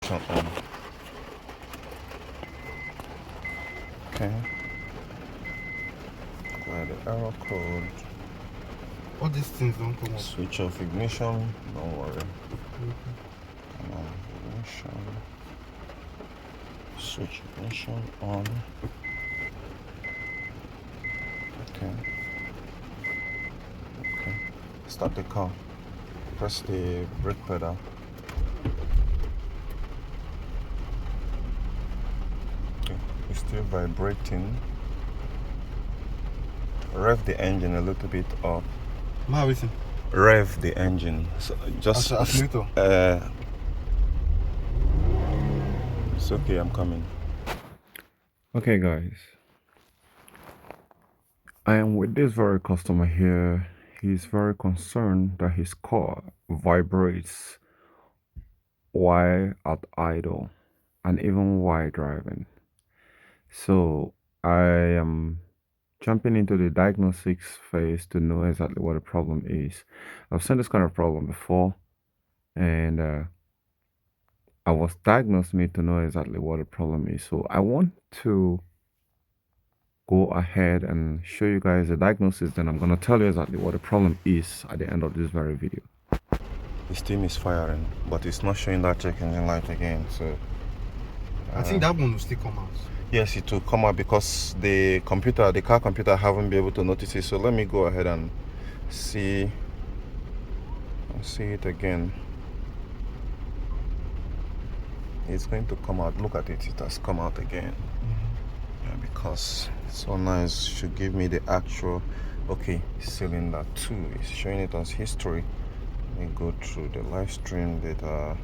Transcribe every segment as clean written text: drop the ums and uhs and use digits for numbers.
ignition on. Okay. Apply the error code. All these things don't come up. Switch off ignition. Don't worry. Come on, ignition. Switch ignition on. Okay. Okay. Start the car. Press the brake pedal. Okay. It's still vibrating. Rev the engine a little bit up. Rev the engine. So just it's okay, I'm coming. Okay guys, I am with this very customer here. He's very concerned that his car vibrates while at idle and even while driving. So I am jumping into the diagnostics phase to know exactly what the problem is. I've seen this kind of problem before, and I was diagnosed me to know exactly what the problem is. So I want to go ahead and show you guys the diagnosis, then I'm going to tell you exactly what the problem is at the end of this very video. The steam is firing, but it's not showing that check engine light again. So I think that one will still come out. Yes, it will come out because the car computer haven't been able to notice it. So let me go ahead and see it again. It's going to come out. Look at it, it has come out again. Yeah, because so nice should give me the actual cylinder 2 is showing it as history. Let me go through the live stream data.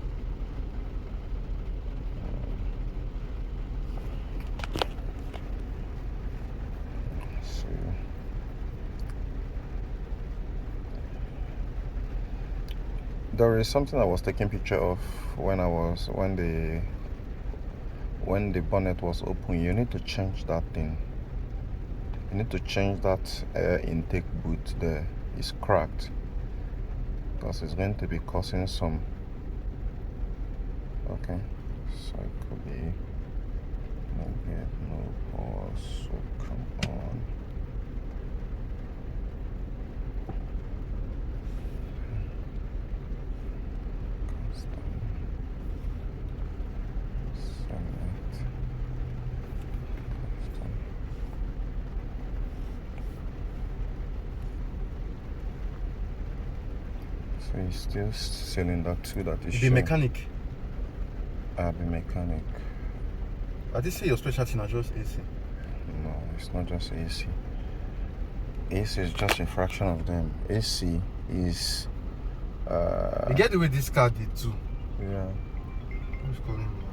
There is something I was taking picture of when the bonnet was open. You need to change that thing. You need to change that air intake boot there. It's cracked because it's going to be causing some. Okay, so it could be no power. So come on. So it's still cylinder 2 that is the mechanic. The mechanic. I did say your specialty not just AC. No, it's not just AC. AC is just a fraction of them. AC is you get the way this car did too. Yeah. Who's calling me?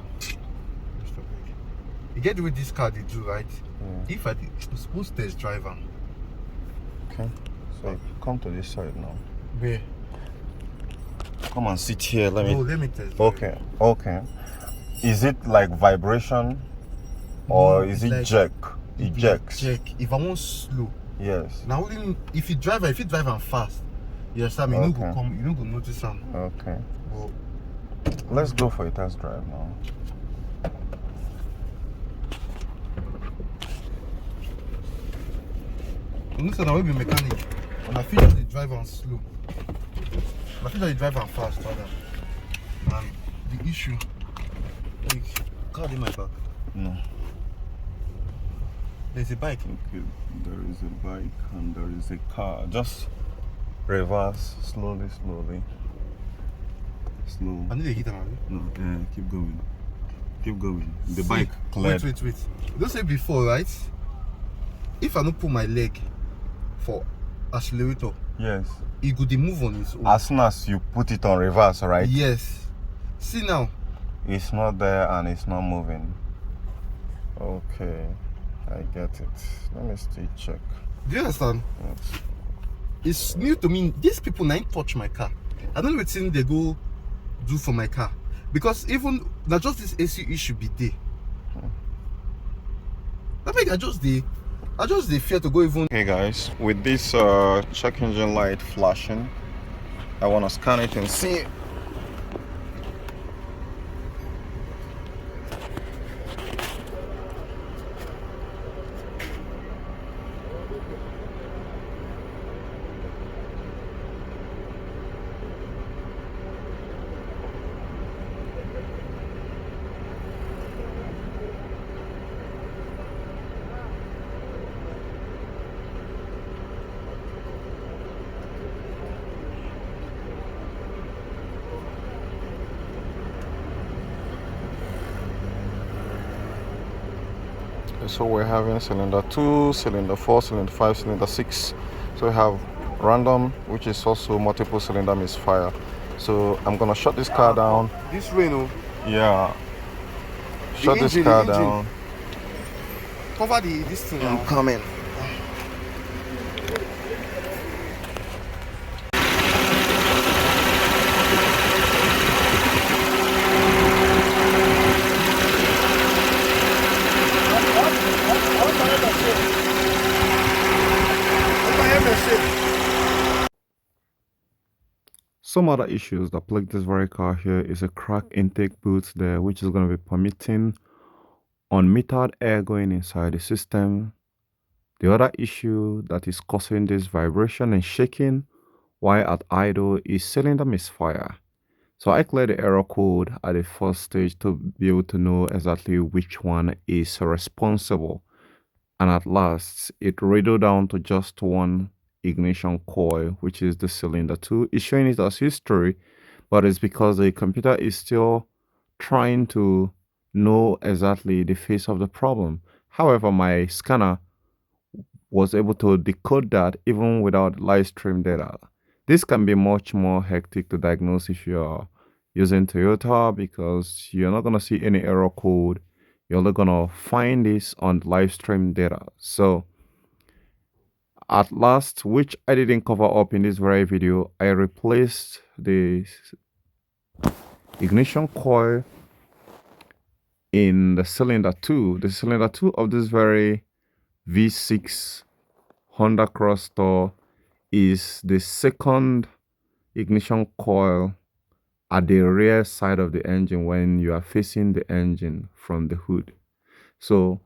You get the way this car did too, right? Yeah. If I suppose test driver. Okay. So come to this side now. Where? Come and sit here. Let me test. Okay. Okay. Is it like vibration or is it like jerk? It jerks. Jerk. If I want slow. Yes. Now if you drive and fast, you understand me, you don't go notice them. Okay. Well, let's go for a test drive now. Listen, I will be mechanic. And I feel like the drive on slow. I feel like the drive on fast, rather. And the issue, like, car in my back. No. There's a bike. Okay, there is a bike and there is a car. Just reverse slowly. Slow. I need a heater, man. No, keep going. Keep going. The bike cleared. Wait. Don't say before, right? If I don't put my leg for accelerator, yes, it could move on its own. As soon as you put it on reverse, right? Yes. See now. It's not there and it's not moving. Okay, I get it. Let me still check. Do you understand? Yes. It's new to me. These people now touch my car. I don't know what thing they go do for my car. Because even not just this AC issue be there. I think I just the fear to go even. Hey guys, with this check engine light flashing, I want to scan it and see So we're having cylinder 2, cylinder 4, cylinder 5, cylinder 6. So we have random, which is also multiple cylinder misfire. So I'm gonna shut this car down. This rain, oh. Yeah. Shut this car down. Cover this thing. I'm coming. Some other issues that plague this very car here is a cracked intake boot there, which is going to be permitting unmetered air going inside the system. The other issue that is causing this vibration and shaking while at idle is cylinder misfire. So I cleared the error code at the first stage to be able to know exactly which one is responsible. And at last, it riddled down to just one ignition coil, which is the cylinder 2. It's showing it as history, but it's because the computer is still trying to know exactly the face of the problem. However, my scanner was able to decode that even without live stream data. This can be much more hectic to diagnose if you're using Toyota because you're not going to see any error code. You're only going to find this on live stream data. So at last, which I didn't cover up in this very video, I replaced the ignition coil in the cylinder 2. The cylinder 2 of this very V6 Honda Cross Tour is the second ignition coil at the rear side of the engine when you are facing the engine from the hood. So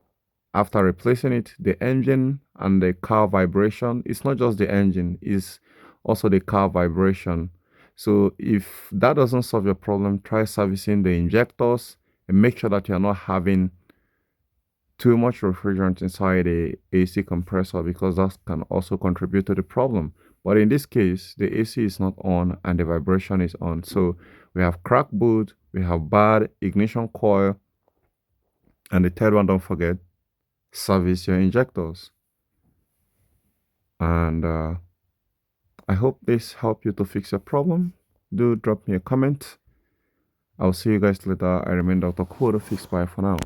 after replacing it, the engine and the car vibration, it's not just the engine, it's also the car vibration. So if that doesn't solve your problem, try servicing the injectors and make sure that you're not having too much refrigerant inside the AC compressor because that can also contribute to the problem. But in this case, the AC is not on and the vibration is on. So we have cracked boot, we have bad ignition coil, and the third one, don't forget, service your injectors. And I hope this helped you to fix your problem. Do drop me a comment. I'll see you guys later. I remain Dr. Kodo. Fix. Bye for now.